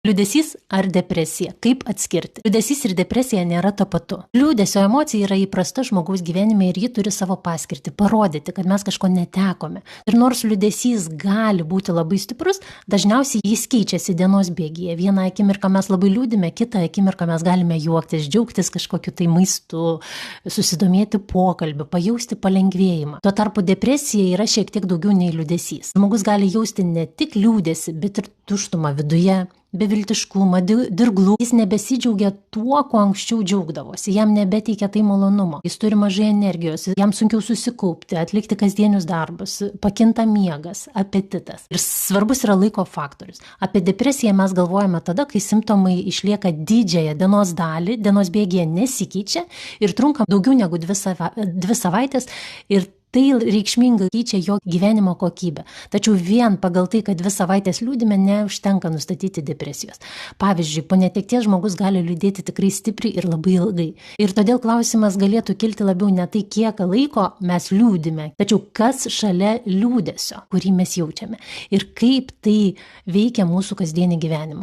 Liūdesys ar depresija? Kaip atskirti? Liūdesys ir depresija nėra tapatu. Liūdesio emocija yra įprasta žmogaus gyvenime ir ji turi savo paskirtį, parodyti, kad mes kažko netekome. Ir nors liūdesys gali būti labai stiprus, dažniausiai jis keičiasi dienos bėgyje. Vieną akimirką mes labai liūdime, kitą akimirką mes galime juoktis, džiaugtis kažkokiu tai maistu, susidomėti pokalbiu, pajausti palengvėjimą. Tuo tarpu depresija yra šiek tiek daugiau nei liūdesys. Žmogus gali jausti ne tik liūdesį, bet ir tuštumą viduje, beviltiškumą, dirglų. Jis nebesidžiaugia tuo, ko anksčiau džiaugdavosi. Jam nebeteikia tai malonumo. Jis turi mažai energijos, jam sunkiau susikaupti, atlikti kasdienius darbus, pakinta miegas, apetitas. Ir svarbus yra laiko faktorius. Apie depresiją mes galvojame tada, kai simptomai išlieka didžiąją dienos dalį, dienos bėgyje nesikeičia ir trunka daugiau negu 2 savaitės ir tai reikšmingai keičia jo gyvenimo kokybę. Tačiau vien pagal tai, kad 2 savaitės liūdime, neužtenka nustatyti depresijos. Pavyzdžiui, po netekties žmogus gali liūdėti tikrai stipriai ir labai ilgai. Ir todėl klausimas galėtų kilti labiau ne tai, kiek laiko mes liūdime, tačiau kas šalia liūdesio, kurį mes jaučiame ir kaip tai veikia mūsų kasdienį gyvenimą.